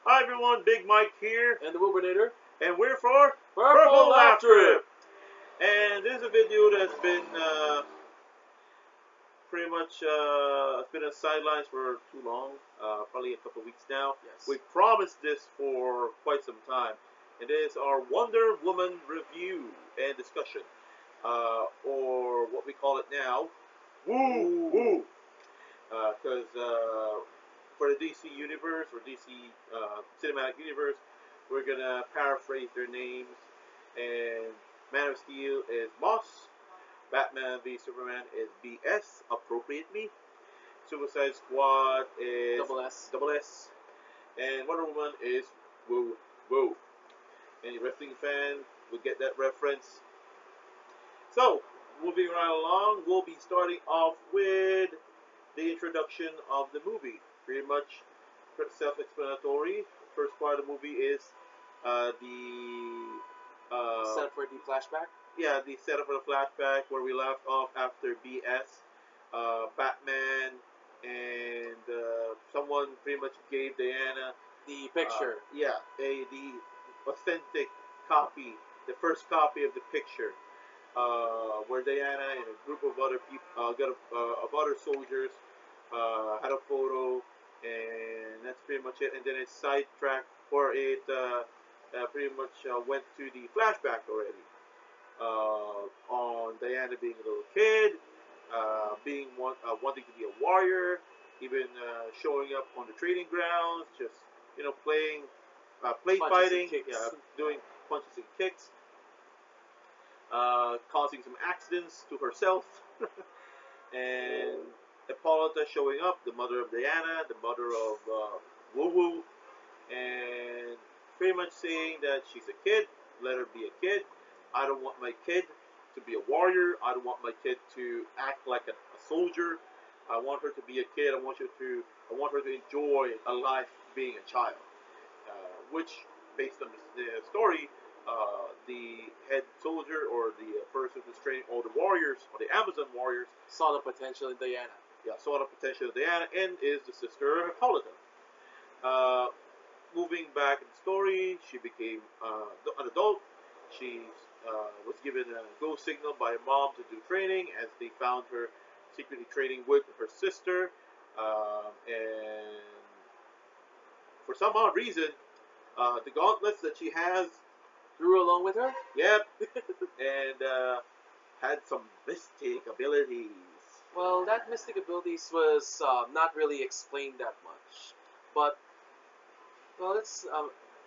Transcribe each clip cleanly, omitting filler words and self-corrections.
Hi everyone, Big Mike here, And the Wilburnator. and we're for Purple Laugh Trip. And this is a video that's been pretty much it's been on sidelines for too long, probably a couple of weeks now. Yes. We promised this for quite some time. It is our Wonder Woman review and discussion, or what we call it now, Woo Woo, because for the DC universe or DC cinematic universe, we're gonna paraphrase their names. And Man of Steel is Moss, Batman v Superman is BS, appropriate me. Suicide Squad is Double S. and Wonder Woman is Woo Woo. Any wrestling fan will get that reference. So, moving right along, we'll be starting off with the introduction of the movie. Pretty much self-explanatory. First part of the movie is the Set for the flashback. yeah, the setup for the flashback where we left off after BS. Batman and someone pretty much gave Diana The picture. the authentic copy, the first copy of the picture, where Diana and a group of other people, of other soldiers, had a photo, and that's pretty much it. And then it sidetracked, or it pretty much went to the flashback already, on Diana being a little kid, wanting to be a warrior, even showing up on the training grounds, just playing, play Punches and fighting, kicks. doing punches and kicks, causing some accidents to herself, and Hippolyta showing up, the mother of Diana, the mother of Woo Woo, and pretty much saying that she's a kid, let her be a kid. I don't want my kid to be a warrior. I don't want my kid to act like a soldier. I want her to be a kid. I want her to enjoy a life being a child. Which, based on the story, the head soldier or the person who's training all the warriors, or the Amazon warriors, Saw the potential in Diana. saw the potential of Diana and is the sister of Hippolyta. Uh, Moving back in the story, she became an adult. She was given a go signal by her mom to do training, as they found her secretly training with her sister. And for some odd reason, the gauntlets that she has, Grew along with her. yep, and had some mystic abilities. Well, that mystic abilities was not really explained that much, but well, it's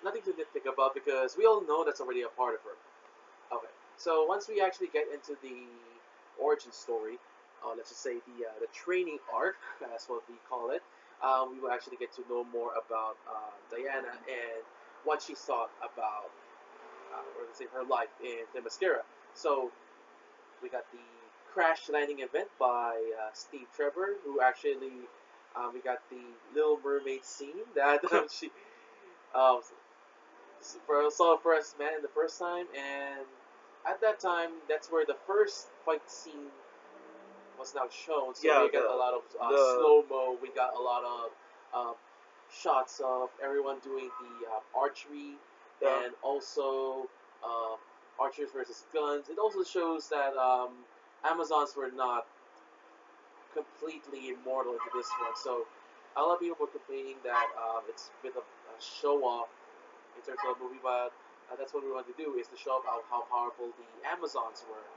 nothing to nitpick about because we all know that's already a part of her. Okay, so once we actually get into the origin story, let's just say the training arc, that's what we call it, we will actually get to know more about Diana and what she thought about, or let's say, her life in Themyscira. So we got the crash landing event by Steve Trevor, who actually we got the Little Mermaid scene that she um, saw the first man the first time, and at that time, that's where the first fight scene was now shown. So Yeah, we got a lot of slow mo. We got a lot of shots of everyone doing the archery, Yeah. and also archers versus guns. It also shows that Amazons were not completely immortal into this one. So a lot of people were complaining that it's a bit of a show off in terms of the movie, but that's what we want to do, is to show off how powerful the Amazons were,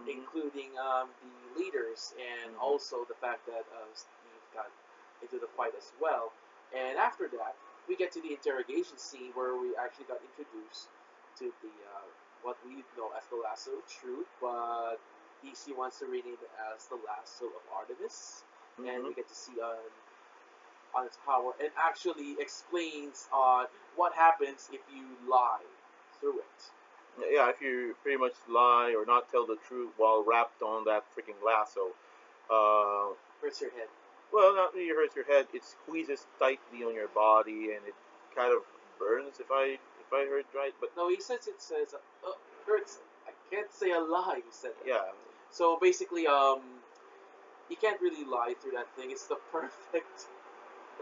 including the leaders, and also the fact that Steve got into the fight as well. And after that, we get to the interrogation scene where we actually got introduced to the what we know as the Lasso of Truth, but DC wants to rename it as the Lasso of Artemis, and we get to see on its power, and actually explains on what happens if you lie through it. Yeah, if you pretty much lie or not tell the truth while wrapped on that freaking lasso, Hurts your head. well, not really hurts your head. It squeezes tightly on your body, and it kind of burns. If I heard right, but No, he says it says hurts. I can't say a lie. He said that. yeah, So basically, you can't really lie through that thing. It's the perfect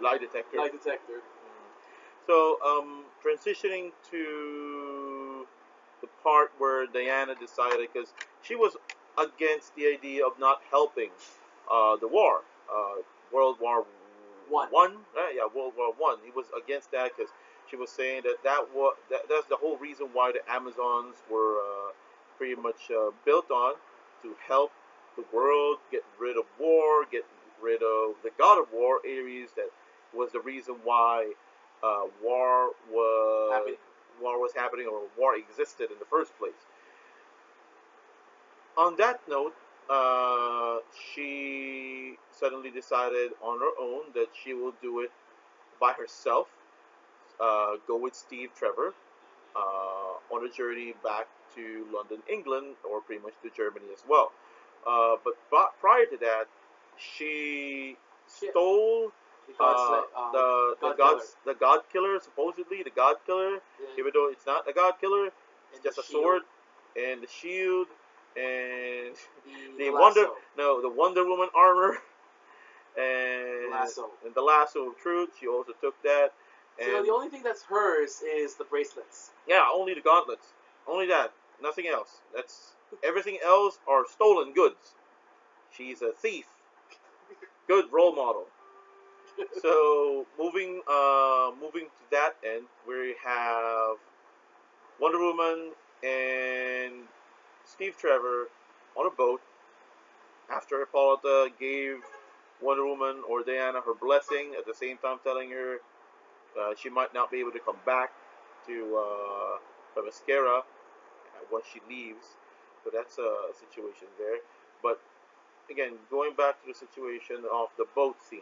lie detector. lie detector. So, transitioning to the part where Diana decided, because she was against the idea of not helping the war, World War One. One, right? Yeah, World War One. He was against that because she was saying that's the whole reason why the Amazons were pretty much built on to help the world get rid of war, get rid of the god of war, Ares. That was the reason why uh, war was Happening. war was happening or war existed in the first place. On that note, she suddenly decided on her own that she will do it by herself. Go with Steve Trevor on a journey back to London, England, or pretty much to Germany as well. But prior to that, she Shit. stole The God Slay. God Killer. the God Killer, supposedly the God Killer, Yeah. even though it's not a God Killer, it's And just the a sword shield. and the shield and The Wonder lasso. no the Wonder Woman armor The and lasso. the lasso of truth. She also took that, So and the only thing that's hers is the bracelets. yeah, only the gauntlets, only that, nothing else. That's everything else are stolen goods. She's a thief. Good role model. So moving to that end, we have Wonder Woman and Steve Trevor on a boat after Hippolyta gave Wonder Woman or Diana her blessing, at the same time telling her she might not be able to come back to Themyscira once she leaves. So that's a situation there. But again, going back to the situation of the boat scene,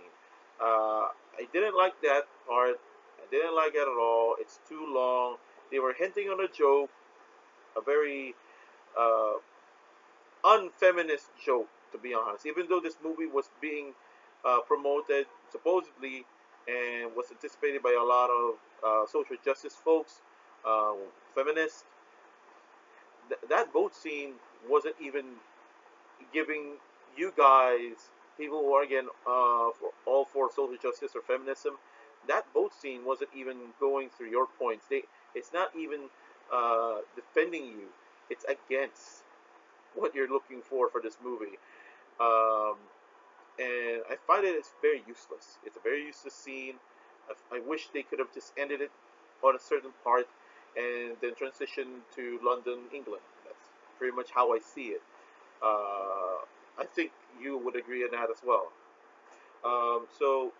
I didn't like that part. I didn't like it at all. It's too long. They were hinting on a joke, a very uh, unfeminist joke, to be honest. Even though this movie was being promoted supposedly and was anticipated by a lot of social justice folks, uh, feminists, that boat scene wasn't even giving you guys, people who are again for all for social justice or feminism, that boat scene wasn't even going through your points. It's not even defending you. It's against what you're looking for this movie. Um, and I find it it's very useless. It's a very useless scene. I wish they could have just ended it on a certain part and then transition to London, England. That's pretty much how I see it. I think you would agree on that as well. So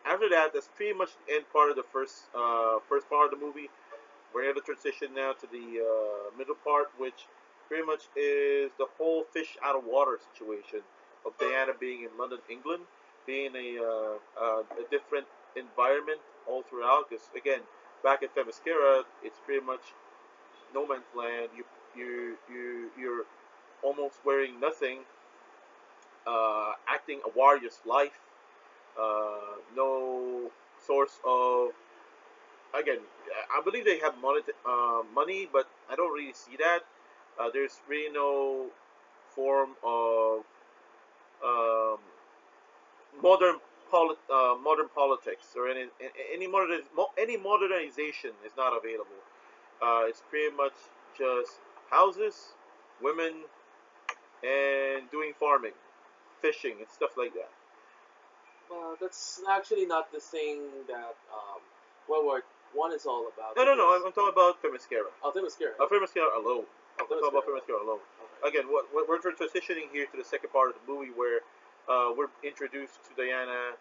after that, that's pretty much the end part of the first part of the movie. We're going to transition now to the middle part, which pretty much is the whole fish out of water situation of Diana being in London, England, being a different environment all throughout. Because again, back at Themyscira, it's pretty much no man's land. You're almost wearing nothing, acting a warrior's life. No source of, again, I believe they have money, but I don't really see that. There's really no form of um, modern politics or any modernization is not available. It's pretty much just houses, women, and doing farming, fishing, and stuff like that. That's actually not the thing that World War One is all about. No, no, no. Because I'm talking about Themyscira. Themyscira. Themyscira alone. Oh, I'm talking about Themyscira. Themyscira alone. Okay. Again, we're transitioning here to the second part of the movie where we're introduced to Diana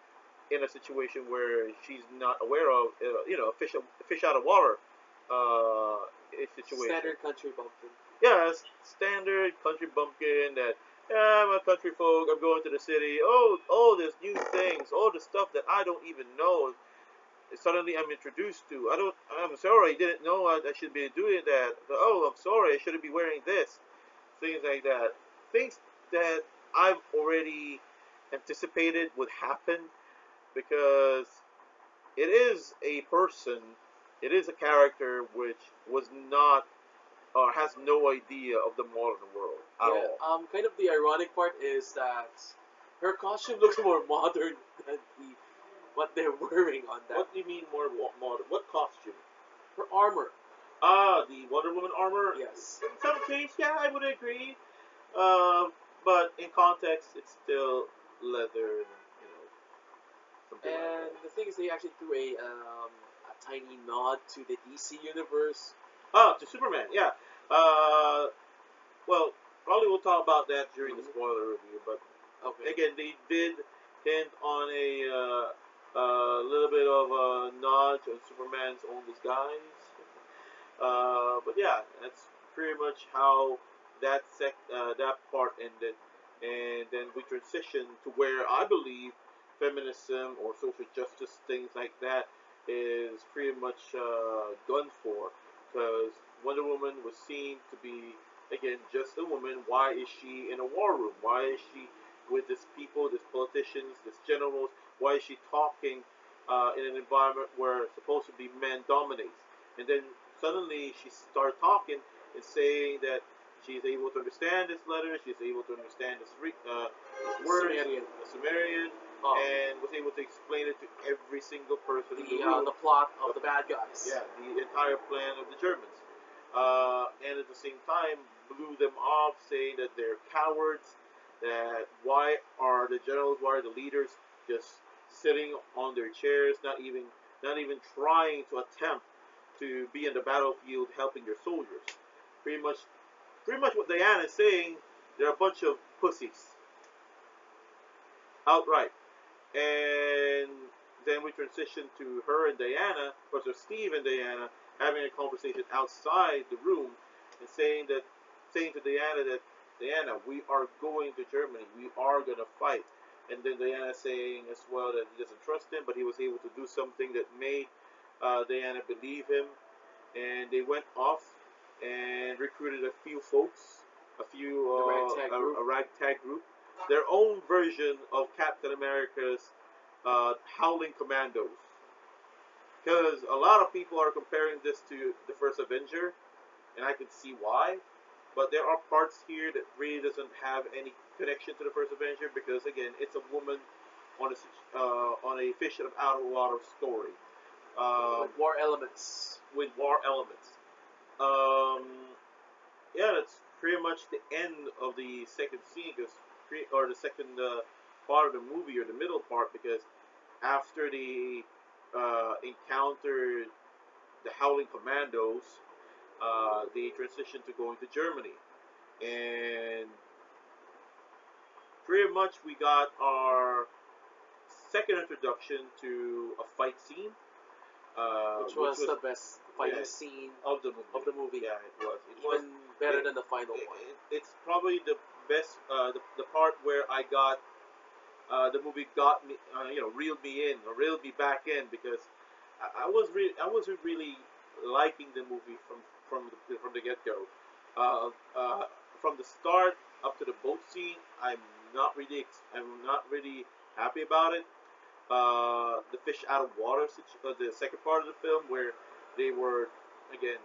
in a situation where she's not aware of, a fish out of water situation. Standard country bumpkin. Yeah, standard country bumpkin that, yeah, I'm a country folk, I'm going to the city, oh, all these new things, all the stuff that I don't even know, suddenly I'm introduced to. I'm sorry, I didn't know I should be doing that. Oh, I'm sorry, I shouldn't be wearing this. Things like that. Things that I've already anticipated would happen because it is a person, it is a character which was not or has no idea of the modern world at Yeah. all. Kind of the ironic part is that her costume looks more modern than the what they're wearing on that. What do you mean more modern? What costume? Her armor. Ah, the Wonder Woman armor. Yes. In some case, yeah, I would agree. Uh, but in context, it's still leather and something like And that. the thing is, they actually threw a tiny nod to the DC universe. Ah, to Superman, yeah. Uh, well, probably we'll talk about that during the spoiler review. But Okay. again, they did hint on a little bit of a nod to Superman's own disguise. But yeah, that's pretty much how that part ended, and then we transitioned to where I believe feminism or social justice things like that is pretty much done for, because Wonder Woman was seen to be again just a woman. Why is she in a war room? Why is she with these people, these politicians, these generals? Why is she talking in an environment where supposed to be men dominates? And then suddenly she started talking and saying that she's able to understand this letter, she's able to understand this words, Sumerian. the Sumerian, Oh, and was able to explain it to every single person in the the room. plot of the bad guys. Yeah, the entire plan of the Germans. And at the same time, blew them off, saying that they're cowards. That why are the generals, why are the leaders just sitting on their chairs, not even trying to attempt to be in the battlefield helping their soldiers. Pretty much, pretty much what Diana is saying. They're a bunch of pussies, outright. And then we transition to her and Diana, or so Steve and Diana having a conversation outside the room and saying to Diana that Diana, we are going to Germany. We are gonna fight. And then Diana saying as well that he doesn't trust him, but he was able to do something that made Diana believe him. And they went off and recruited a few folks, The ragtag group. a ragtag group, their own version of Captain America's Howling Commandos. Because a lot of people are comparing this to the first Avenger, and I can see why. But there are parts here that really doesn't have any connection to the first Avenger because again, it's a woman on a fish out of water story. With war elements. With war elements. Um, yeah, that's pretty much the end of the second scene, or the second part of the movie, or the middle part, because after they encountered the Howling Commandos, they transitioned to going to Germany, and pretty much we got our second introduction to a fight scene, Which was the best fighting yeah, scene of the movie. of the movie. Yeah, it was. It was Even better it, than the final one. it's probably the best, the part where the movie got me, reeled me in or reeled me back in because I was really liking the movie from the get go. Uh, uh, from the start up to the boat scene, I'm not really happy about it. The fish out of water, the second part of the film where they were again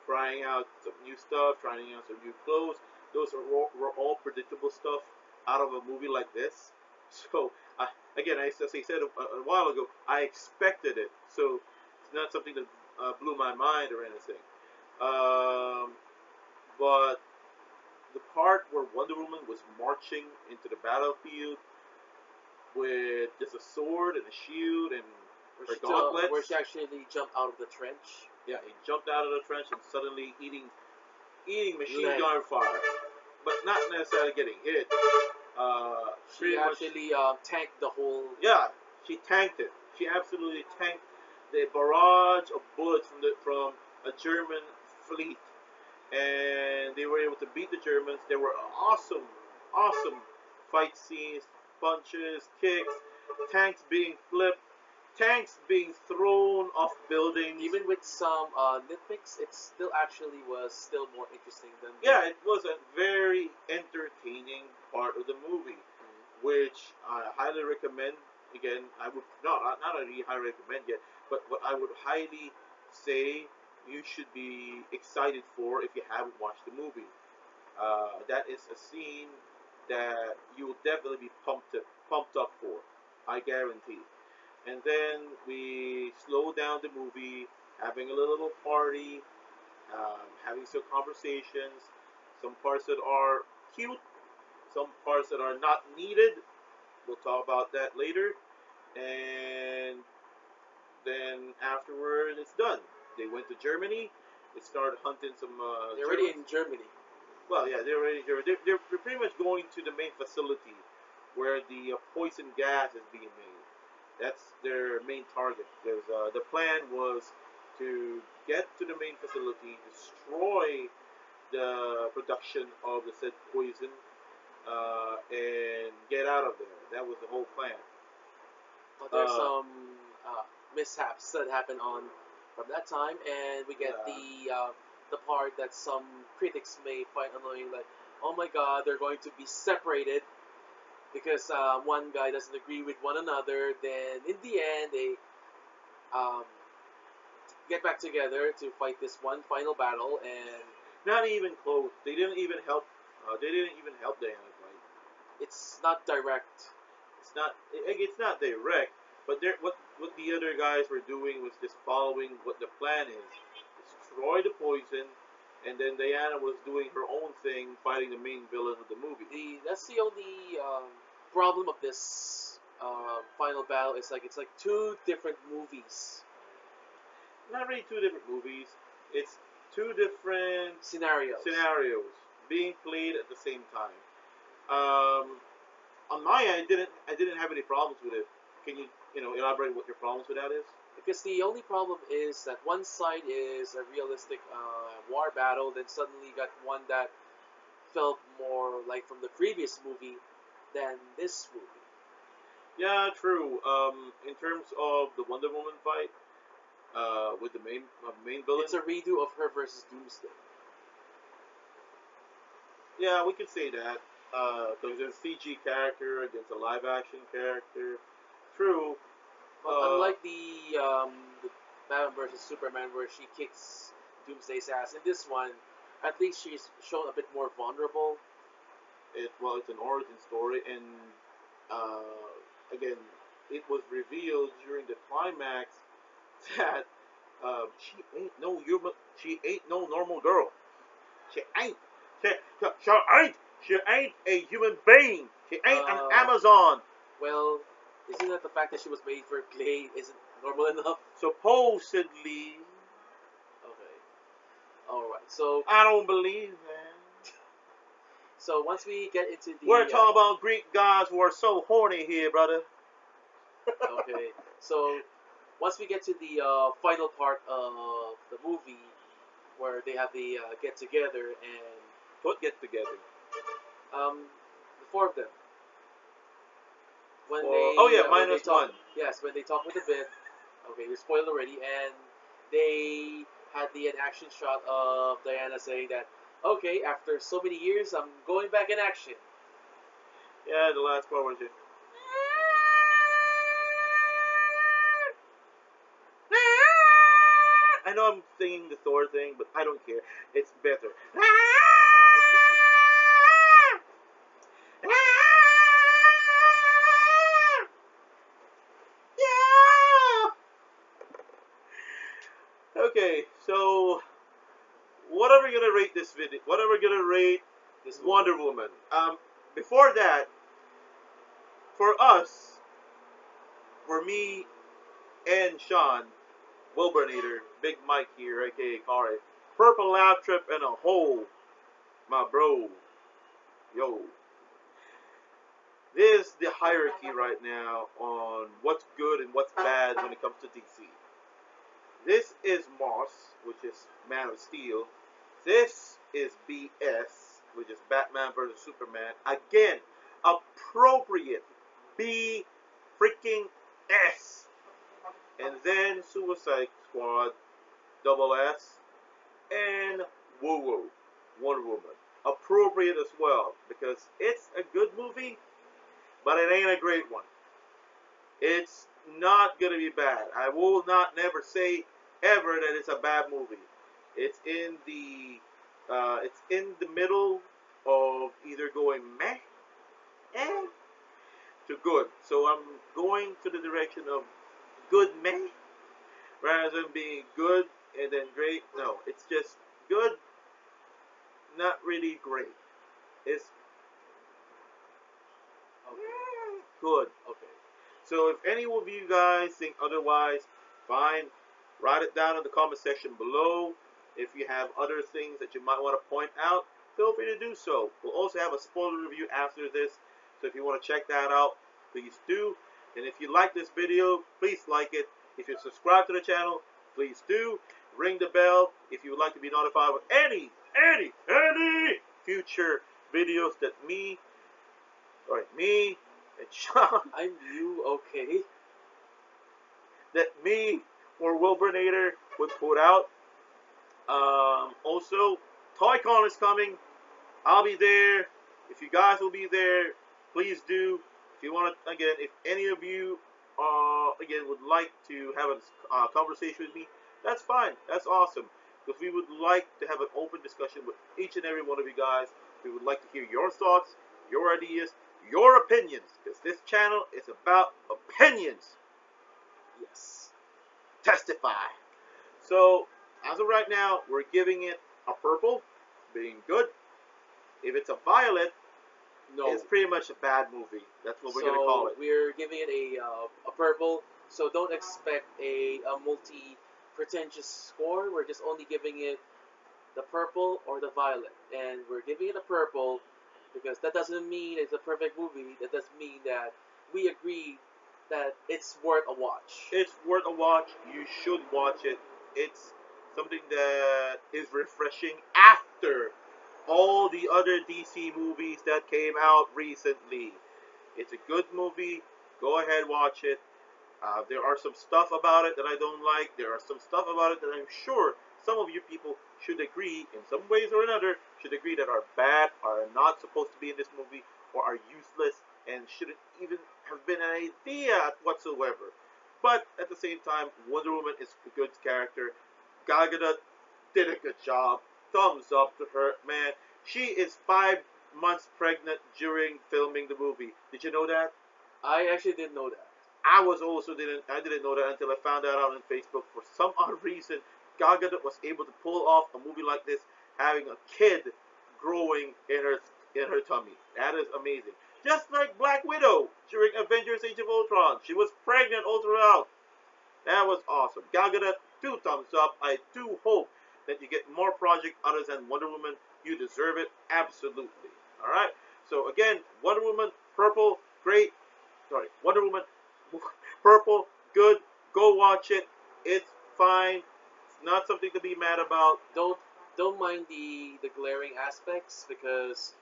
trying out some new stuff, trying out some new clothes. Those were all predictable stuff out of a movie like this. So again, as I said a while ago, I expected it. So it's not something that blew my mind or anything. Um, but the part where Wonder Woman was marching into the battlefield with just a sword and a shield and her gauntlets. Where she actually jumped out of the trench. Yeah, he jumped out of the trench and suddenly eating machine Leg. gun fire, but not necessarily getting hit. She actually tanked the whole. Yeah, she tanked it. She absolutely tanked the barrage of bullets from a German fleet, and they were able to beat the Germans. There were awesome fight scenes, punches, kicks, tanks being flipped, tanks being thrown off buildings. Even with some nitpicks, it still actually was still more interesting than. Yeah, it was a very entertaining part of the movie, which I highly recommend. Again, I would not only highly recommend yet, but what I would highly say you should be excited for if you haven't watched the movie. That is a scene that you will definitely be pumped up for. I guarantee. And then we slow down the movie, having a little party, having some conversations, some parts that are cute, some parts that are not needed. We'll talk about that later. And then afterward, it's done. They went to Germany. They started hunting some They're already Germans. in Germany. Well, yeah, they're already here. They're pretty much going to the main facility where the poison gas is being made. That's their main target. Because the plan was to get to the main facility, destroy the production of the said poison, and get out of there. That was the whole plan. But there's Uh, some uh, mishaps that happen on from that time, and we get yeah, the part that some critics may find annoying, like, oh my God, they're going to be separated because one guy doesn't agree with one another. Then in the end, they um, get back together to fight this one final battle, and not even close. They didn't even help. They didn't even help Diana, right? it's not direct. It's not direct, but what the other guys were doing was just following what the plan is. Destroy the poison, and then Diana was doing her own thing, fighting the main villain of the movie. That's the only problem of this final battle. It's like two different movies Not really two different movies. It's two different scenarios. scenarios being played at the same time. Um, on my end, I didn't have any problems with it. Can you elaborate what your problems with that is? Because the only problem is that one side is a realistic war battle, then suddenly you got one that felt more like from the previous movie than this movie. Yeah, true. In terms of the Wonder Woman fight, with the main villain, It's a redo of her versus Doomsday. yeah, we could say that. Because there's a CG character against a live action character. True. But Uh, unlike the Batman versus Superman, where she kicks Doomsday's ass, in this one, at least she's shown a bit more vulnerable. it's an origin story, and again, it was revealed during the climax that she ain't no human. She ain't no normal girl. She ain't. She ain't a human being. She ain't an Uh, Amazon. well, isn't that the fact that she was made for clay isn't normal enough? Supposedly, Okay, all right. So I don't believe that. once we get into We're the talking about Greek gods who are so horny here, brother. okay, so once we get to the final part of the movie where they have the get together and Put get together. the four of them Oh yeah, when they minus talk, one. yes, when they talk with the bit. Okay, we spoiled already, and they had an action shot of Diana saying that, okay, after so many years, I'm going back in action. Yeah, the last part was just. I know I'm singing the Thor thing, but I don't care. It's better. Yeah. Okay, so what are we gonna rate this video? What are we gonna rate This movie. Wonder Woman? Before that, for us, for me and Sean, Wilburnator, Big Mike here, aka Kari, Purple Lab Trip and a hole, my bro. Yo, there's the hierarchy right now on what's good and what's bad when it comes to DC. This is Moss, which is Man of Steel. This is BS, which is Batman vs Superman. Again, appropriate B freaking S. And then Suicide Squad, double S, and Woo Woo, Wonder Woman. Appropriate as well, because it's a good movie, but it ain't a great one. It's not gonna be bad. I will not never say ever that it's a bad movie. It's in the middle of either going meh, eh, to good. So I'm going to the direction of good meh rather than being good and then great. No, it's just good, not really great. It's Okay. good. Okay. So if any of you guys think otherwise, fine. Write it down in the comment section below. If you have other things that you might want to point out, feel free to do so. We'll also have a spoiler review after this, so if you want to check that out, please do. And if you like this video, please like it. If you're subscribed to the channel, please do. Ring the bell if you would like to be notified of any future videos that me and Sean, I'm you. Okay. that me or Wilburnator would put out. Also, ToyCon is coming. I'll be there. If you guys will be there, please do. If you want to, again, if any of you, again, would like to have a conversation with me, that's fine. That's awesome. Because we would like to have an open discussion with each and every one of you guys. We would like to hear your thoughts, your ideas, your opinions. Because this channel is about opinions. Yes. Testify. So, as of right now, we're giving it a purple, being good. If it's a violet, No. it's pretty much a bad movie. That's what we're gonna call it. We're giving it a purple. So don't expect a multi pretentious score. We're just only giving it the purple or the violet, and we're giving it a purple because that doesn't mean it's a perfect movie. That doesn't mean that we agree that it's worth a watch. It's worth a watch. You should watch it. It's something that is refreshing after all the other DC movies that came out recently. It's a good movie. Go ahead, watch it. There are some stuff about it that I don't like. There are some stuff about it that I'm sure some of you people should agree, in some ways or another, should agree that are bad, are not supposed to be in this movie, or are useless, and shouldn't even have been an idea whatsoever. But at the same time, Wonder Woman is a good character. Gal Gadot did a good job. Thumbs up to her, man. She is 5 months pregnant during filming the movie. Did you know that? I actually didn't know that. I didn't know that until I found that out on Facebook. For some odd reason, Gal Gadot was able to pull off a movie like this, having a kid growing in her tummy. That is amazing. Just like Black Widow during Avengers: Age of Ultron, she was pregnant all throughout. That was awesome. Gal Gadot, 2 thumbs up. I do hope that you get more projects other than Wonder Woman. You deserve it, absolutely. All right. So again, Wonder Woman, purple, great. Sorry, Wonder Woman, purple, good. Go watch it. It's fine. It's not something to be mad about. Don't mind the glaring aspects because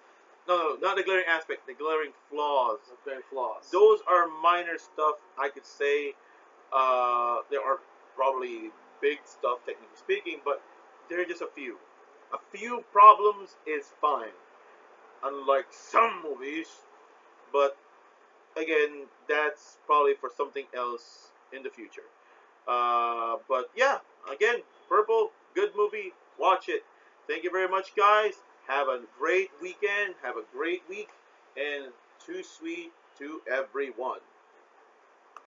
No, not the glaring aspect, the glaring flaws. of glaring flaws. Those are minor stuff, I could say. There are probably big stuff, technically speaking, but there are just a few. A few problems is fine, unlike some movies. But again, that's probably for something else in the future. But yeah, again, Purple, good movie. Watch it. Thank you very much, guys. Have a great weekend. Have a great week. And too sweet to everyone.